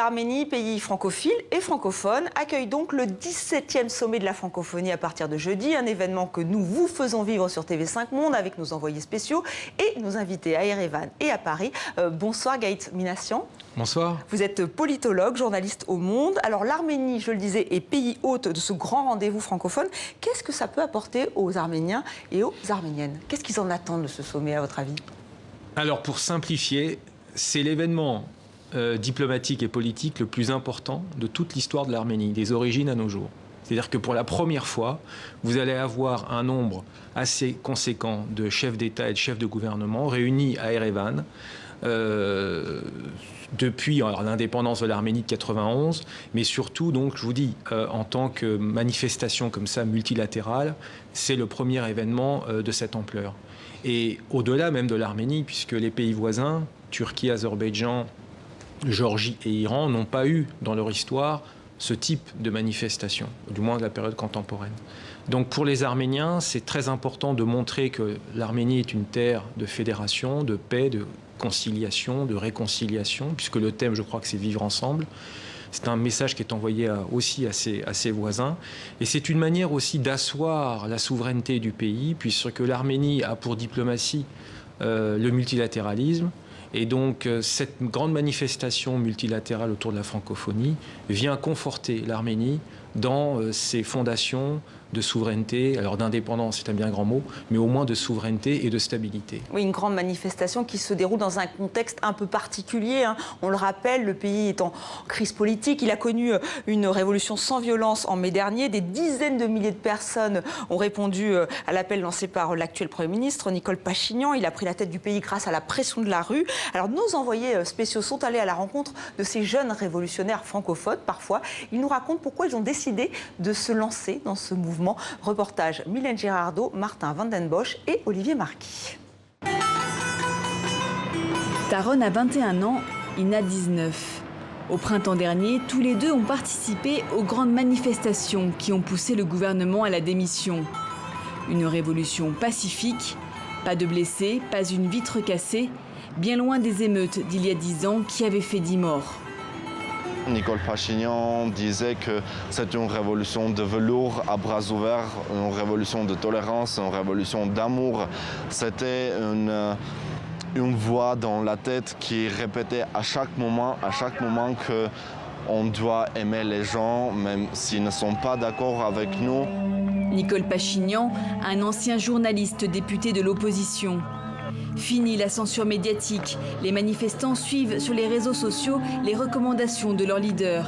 L'Arménie, pays francophile et francophone, accueille donc le 17e sommet de la francophonie à partir de jeudi, un événement que nous vous faisons vivre sur TV5 Monde avec nos envoyés spéciaux et nos invités à Erevan et à Paris. Bonsoir Gaët Minassian. Bonsoir. Vous êtes politologue, journaliste au Monde. Alors l'Arménie, je le disais, est pays hôte de ce grand rendez-vous francophone. Qu'est-ce que ça peut apporter aux Arméniens et aux Arméniennes? Qu'est-ce qu'ils en attendent de ce sommet, à votre avis? Alors pour simplifier, c'est l'événement diplomatique et politique le plus important de toute l'histoire de l'Arménie, des origines à nos jours. C'est-à-dire que pour la première fois, vous allez avoir un nombre assez conséquent de chefs d'État et de chefs de gouvernement réunis à Erevan depuis l'indépendance de l'Arménie de 91, mais surtout, donc, je vous dis, en tant que manifestation comme ça multilatérale, c'est le premier événement de cette ampleur. Et au-delà même de l'Arménie, puisque les pays voisins, Turquie, Azerbaïdjan, Géorgie et Iran, n'ont pas eu dans leur histoire ce type de manifestation, du moins de la période contemporaine. Donc pour les Arméniens, c'est très important de montrer que l'Arménie est une terre de fédération, de paix, de conciliation, de réconciliation, puisque le thème, je crois que c'est vivre ensemble. C'est un message qui est envoyé aussi à ses voisins. Et c'est une manière aussi d'asseoir la souveraineté du pays, puisque l'Arménie a pour diplomatie le multilatéralisme. Et donc, cette grande manifestation multilatérale autour de la francophonie vient conforter l'Arménie dans ses fondations de souveraineté, alors d'indépendance, c'est un bien grand mot, mais au moins de souveraineté et de stabilité. Oui, une grande manifestation qui se déroule dans un contexte un peu particulier. On le rappelle, le pays est en crise politique. Il a connu une révolution sans violence en mai dernier. Des dizaines de milliers de personnes ont répondu à l'appel lancé par l'actuel Premier ministre, Nicole Pachinian. Il a pris la tête du pays grâce à la pression de la rue. Alors, nos envoyés spéciaux sont allés à la rencontre de ces jeunes révolutionnaires francophones, parfois. Ils nous racontent pourquoi ils ont décidé de se lancer dans ce mouvement. Reportage Mylène Girardot, Martin Van Den Bosch et Olivier Marquis. Taron a 21 ans, Ina 19. Au printemps dernier, tous les deux ont participé aux grandes manifestations qui ont poussé le gouvernement à la démission. Une révolution pacifique, pas de blessés, pas une vitre cassée, bien loin des émeutes d'il y a 10 ans qui avaient fait 10 morts. Nicole Pachinian disait que c'est une révolution de velours à bras ouverts, une révolution de tolérance, une révolution d'amour. C'était une voix dans la tête qui répétait à chaque moment qu'on doit aimer les gens, même s'ils ne sont pas d'accord avec nous. Nicole Pachinian, un ancien journaliste député de l'opposition. Fini la censure médiatique, les manifestants suivent sur les réseaux sociaux les recommandations de leur leader.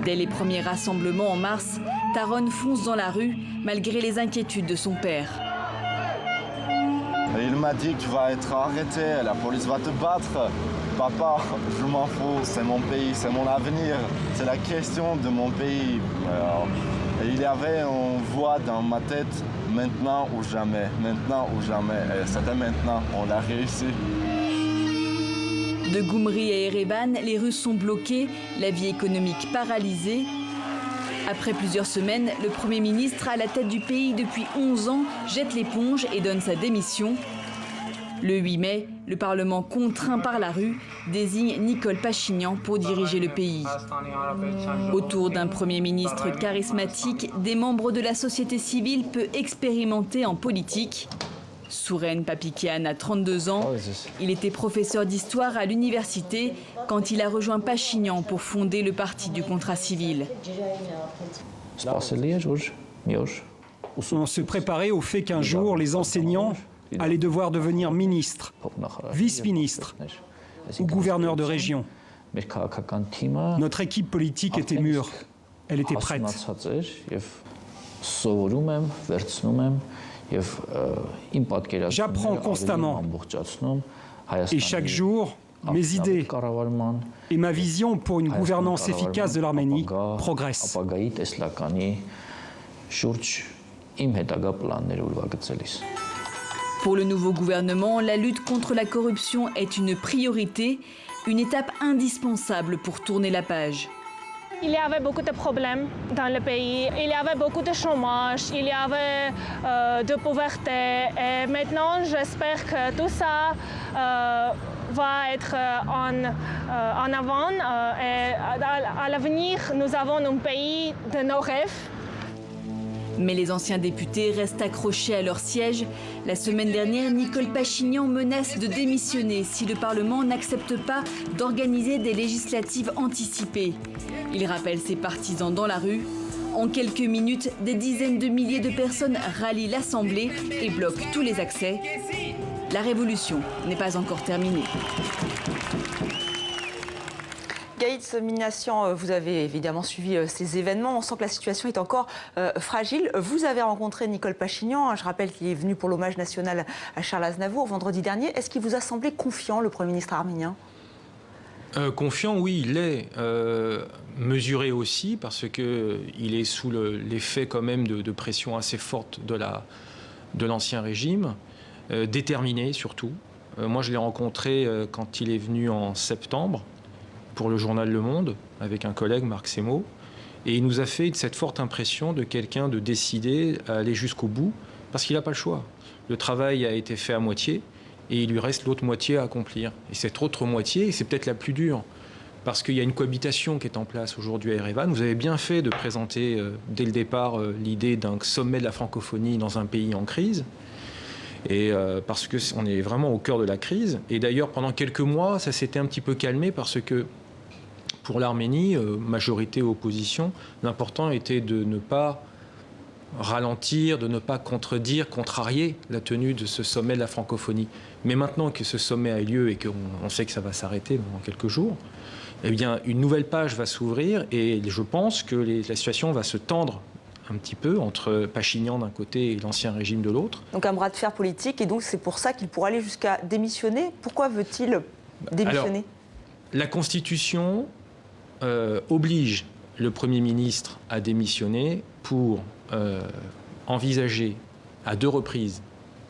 Dès les premiers rassemblements en mars, Taron fonce dans la rue malgré les inquiétudes de son père. Il m'a dit que tu vas être arrêté, la police va te battre. Papa, je m'en fous, c'est mon pays, c'est mon avenir, c'est la question de mon pays. Et il y avait une voix dans ma tête, maintenant ou jamais, maintenant ou jamais. Et c'était maintenant, on a réussi. De Goumri à Erevan, les rues sont bloquées, la vie économique paralysée. Après plusieurs semaines, le Premier ministre, à la tête du pays depuis 11 ans, jette l'éponge et donne sa démission. Le 8 mai, le Parlement, contraint par la rue, désigne Nicole Pachinian pour diriger le pays. Autour d'un Premier ministre charismatique, des membres de la société civile peu expérimentés en politique. Souren Papikian a 32 ans. Il était professeur d'histoire à l'université quand il a rejoint Pachinian pour fonder le parti du contrat civil. On se préparait au fait qu'un jour, les enseignants allaient devoir devenir ministres, vice-ministres ou gouverneurs de région. Notre équipe politique était mûre. Elle était prête. J'apprends constamment. Et chaque jour, mes idées et ma vision pour une gouvernance efficace de l'Arménie progressent. Pour le nouveau gouvernement, la lutte contre la corruption est une priorité, une étape indispensable pour tourner la page. Il y avait beaucoup de problèmes dans le pays, il y avait beaucoup de chômage, il y avait de pauvreté. Et maintenant, j'espère que tout ça va être en avant et à l'avenir, nous avons un pays de nos rêves. Mais les anciens députés restent accrochés à leur siège. La semaine dernière, Nicole Pachinian menace de démissionner si le Parlement n'accepte pas d'organiser des législatives anticipées. Il rappelle ses partisans dans la rue. En quelques minutes, des dizaines de milliers de personnes rallient l'Assemblée et bloquent tous les accès. La révolution n'est pas encore terminée. Gaït Minassian, vous avez évidemment suivi ces événements. On sent que la situation est encore fragile. Vous avez rencontré Nicole Pachinian. Je rappelle qu'il est venu pour l'hommage national à Charles Aznavour vendredi dernier. Est-ce qu'il vous a semblé confiant, le Premier ministre arménien ? Confiant, oui, il est. Mesuré aussi, parce qu'il est sous l'effet quand même de pression assez forte de l'ancien régime. Déterminé, surtout. Moi, je l'ai rencontré quand il est venu en septembre pour le journal Le Monde, avec un collègue, Marc Semo. Et il nous a fait cette forte impression de quelqu'un de décidé à aller jusqu'au bout, parce qu'il n'a pas le choix. Le travail a été fait à moitié, et il lui reste l'autre moitié à accomplir. Et cette autre moitié, c'est peut-être la plus dure, parce qu'il y a une cohabitation qui est en place aujourd'hui à Erevan. Vous avez bien fait de présenter dès le départ l'idée d'un sommet de la francophonie dans un pays en crise. Et parce qu'on est vraiment au cœur de la crise. Et d'ailleurs, pendant quelques mois, ça s'était un petit peu calmé parce que pour l'Arménie, majorité ou opposition, l'important était de ne pas ralentir, de ne pas contredire, contrarier la tenue de ce sommet de la francophonie. Mais maintenant que ce sommet a lieu et qu'on sait que ça va s'arrêter dans quelques jours, eh bien, une nouvelle page va s'ouvrir et je pense que la situation va se tendre un petit peu entre Pachinian d'un côté et l'ancien régime de l'autre. Donc un bras de fer politique, et donc c'est pour ça qu'il pourrait aller jusqu'à démissionner. Pourquoi veut-il démissionner ? Alors, la Constitution oblige le Premier ministre à démissionner pour envisager à 2 reprises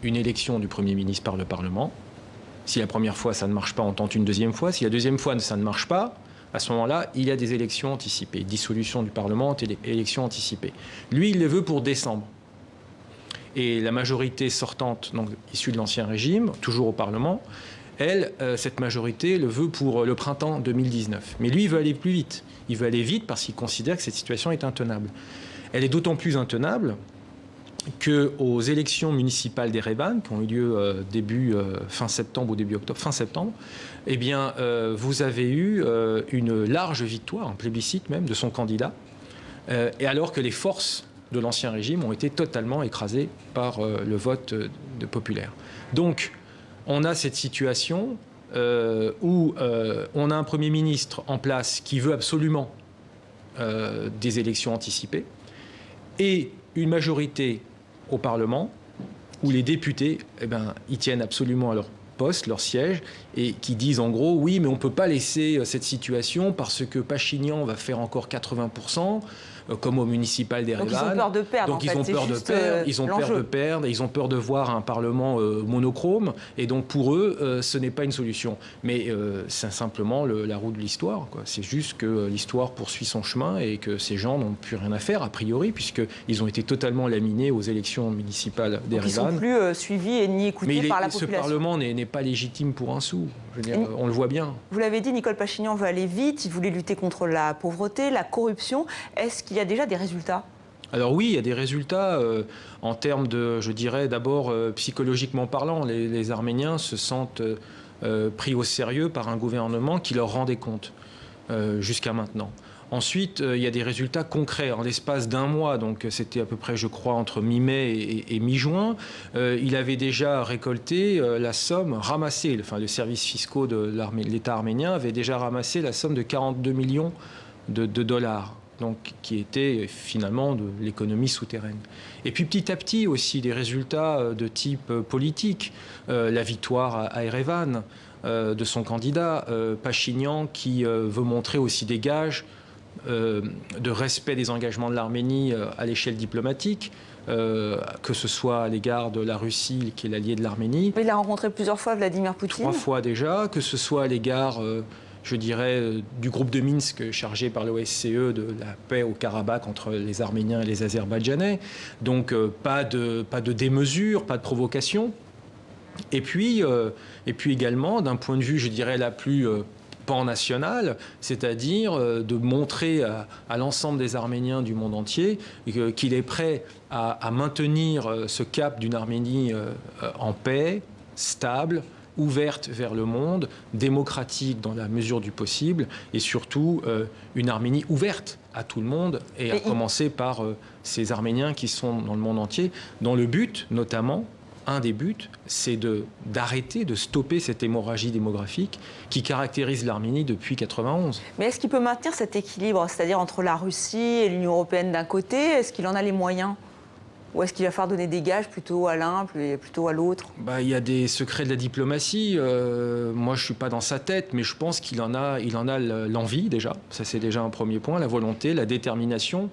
une élection du Premier ministre par le Parlement. Si la première fois ça ne marche pas, on tente une deuxième fois. Si la deuxième fois ça ne marche pas, à ce moment-là, il y a des élections anticipées, dissolution du Parlement, élections anticipées. Lui, il les veut pour décembre. Et la majorité sortante, donc issue de l'ancien régime, toujours au Parlement, elle, cette majorité le veut pour le printemps 2019. Mais lui, il veut aller plus vite. Il veut aller vite parce qu'il considère que cette situation est intenable. Elle est d'autant plus intenable qu'aux élections municipales d'Erevan, qui ont eu lieu fin septembre ou début octobre, fin septembre, eh bien, vous avez eu une large victoire, un plébiscite même, de son candidat, et alors que les forces de l'ancien régime ont été totalement écrasées par le vote populaire. Donc, on a cette situation où on a un Premier ministre en place qui veut absolument des élections anticipées, et une majorité au Parlement où les députés, eh ben, ils tiennent absolument à leur poste, leur siège, et qui disent en gros, oui, mais on ne peut pas laisser cette situation parce que Pachinian va faire encore 80%, comme au municipal d'Erevan. Donc ils ont peur de perdre. Donc ils ont peur de perdre, ils ont peur de voir un Parlement monochrome, et donc pour eux, ce n'est pas une solution. Mais c'est simplement la roue de l'histoire, quoi. C'est juste que l'histoire poursuit son chemin et que ces gens n'ont plus rien à faire, a priori, puisqu'ils ont été totalement laminés aux élections municipales d'Erevan. Ils ne sont plus suivis et ni écoutés par la population. Ce Parlement n'est pas légitime pour un sou. Je veux dire, on le voit bien. Vous l'avez dit, Nicole Pachinian veut aller vite, il voulait lutter contre la pauvreté, la corruption. Est-ce qu'il y a déjà des résultats ? Alors oui, il y a des résultats en termes de, je dirais, d'abord psychologiquement parlant. Les Arméniens se sentent pris au sérieux par un gouvernement qui leur rend des comptes jusqu'à maintenant. Ensuite, il y a des résultats concrets. En l'espace d'un mois, donc c'était à peu près, je crois, entre mi-mai et mi-juin, il avait déjà récolté la somme ramassée. Enfin, le service fiscaux de l'État arménien avait déjà ramassé la somme de 42 millions de dollars. Donc, qui était finalement de l'économie souterraine. Et puis petit à petit aussi des résultats de type politique. La victoire à Erevan de son candidat, Pachinian, qui veut montrer aussi des gages de respect des engagements de l'Arménie à l'échelle diplomatique, que ce soit à l'égard de la Russie, qui est l'allié de l'Arménie. Il a rencontré plusieurs fois Vladimir Poutine. 3 fois déjà, que ce soit à l'égard... je dirais, du groupe de Minsk chargé par l'OSCE de la paix au Karabakh entre les Arméniens et les Azerbaïdjanais. Donc pas de démesure, pas de provocation. Et puis également, d'un point de vue, je dirais, la plus pan-national, c'est-à-dire de montrer à l'ensemble des Arméniens du monde entier qu'il est prêt à maintenir ce cap d'une Arménie en paix, stable, ouverte vers le monde, démocratique dans la mesure du possible, et surtout une Arménie ouverte à tout le monde, et à commencer par ces Arméniens qui sont dans le monde entier, dont le but, notamment, un des buts, c'est d'arrêter, de stopper cette hémorragie démographique qui caractérise l'Arménie depuis 1991. Mais est-ce qu'il peut maintenir cet équilibre, c'est-à-dire entre la Russie et l'Union européenne d'un côté? Est-ce qu'il en a les moyens? Ou est-ce qu'il va falloir donner des gages plutôt à l'un, plutôt à l'autre? Il y a des secrets de la diplomatie. Moi, je ne suis pas dans sa tête, mais je pense qu'il en a l'envie déjà. Ça, c'est déjà un premier point, la volonté, la détermination.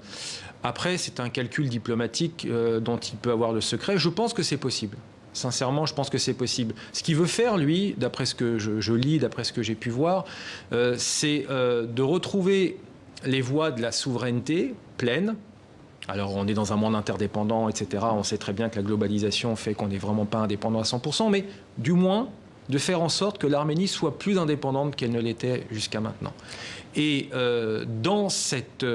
Après, c'est un calcul diplomatique dont il peut avoir le secret. Je pense que c'est possible. Sincèrement, je pense que c'est possible. Ce qu'il veut faire, lui, d'après ce que je lis, d'après ce que j'ai pu voir, c'est de retrouver les voies de la souveraineté pleine. Alors, on est dans un monde interdépendant, etc. On sait très bien que la globalisation fait qu'on n'est vraiment pas indépendant à 100%, mais du moins de faire en sorte que l'Arménie soit plus indépendante qu'elle ne l'était jusqu'à maintenant. Et dans cette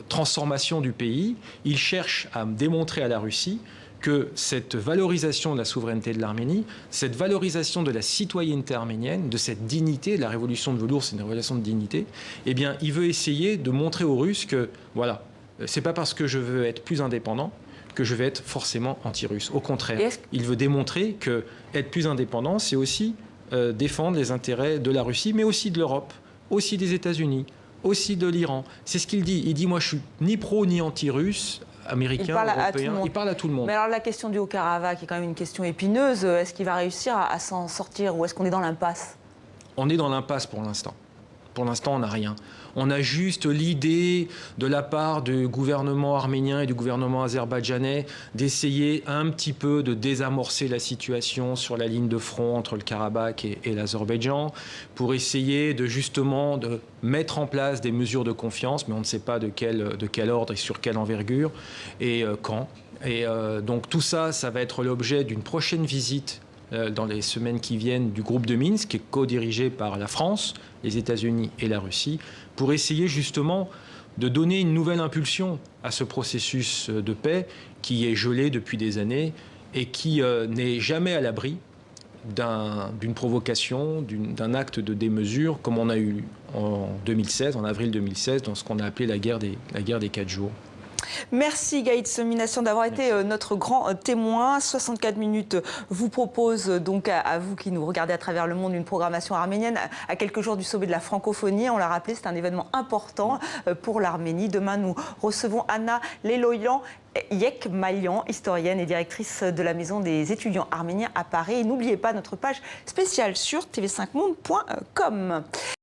transformation du pays, il cherche à démontrer à la Russie que cette valorisation de la souveraineté de l'Arménie, cette valorisation de la citoyenneté arménienne, de cette dignité, la révolution de velours, c'est une révolution de dignité, eh bien, il veut essayer de montrer aux Russes que, voilà, c'est pas parce que je veux être plus indépendant que je vais être forcément anti-russe. Au contraire, il veut démontrer que être plus indépendant, c'est aussi défendre les intérêts de la Russie, mais aussi de l'Europe, aussi des États-Unis, aussi de l'Iran. C'est ce qu'il dit. Il dit, moi, je suis ni pro ni anti-russe, américain, européen. Il parle à tout le monde. Mais alors, la question du Haut-Karabakh est quand même une question épineuse. Est-ce qu'il va réussir à s'en sortir ou est-ce qu'on est dans l'impasse? On est dans l'impasse pour l'instant. Pour l'instant, on n'a rien. On a juste l'idée de la part du gouvernement arménien et du gouvernement azerbaïdjanais d'essayer un petit peu de désamorcer la situation sur la ligne de front entre le Karabakh et l'Azerbaïdjan pour essayer de justement de mettre en place des mesures de confiance, mais on ne sait pas de quel ordre et sur quelle envergure et quand. Et donc tout ça, ça va être l'objet d'une prochaine visite dans les semaines qui viennent du groupe de Minsk, qui est co-dirigé par la France, les États-Unis et la Russie, pour essayer justement de donner une nouvelle impulsion à ce processus de paix qui est gelé depuis des années et qui n'est jamais à l'abri d'une provocation, d'un acte de démesure, comme on a eu en 2016, en avril 2016, dans ce qu'on a appelé la guerre des 4 jours. Merci Gaïd Somination d'avoir été notre grand témoin. 64 minutes vous propose donc à vous qui nous regardez à travers le monde une programmation arménienne à quelques jours du sommet de la francophonie. On l'a rappelé, c'est un événement important pour l'Arménie. Demain, nous recevons Anna Leloyan Yekmalian, historienne et directrice de la Maison des étudiants arméniens à Paris. Et n'oubliez pas notre page spéciale sur tv5monde.com.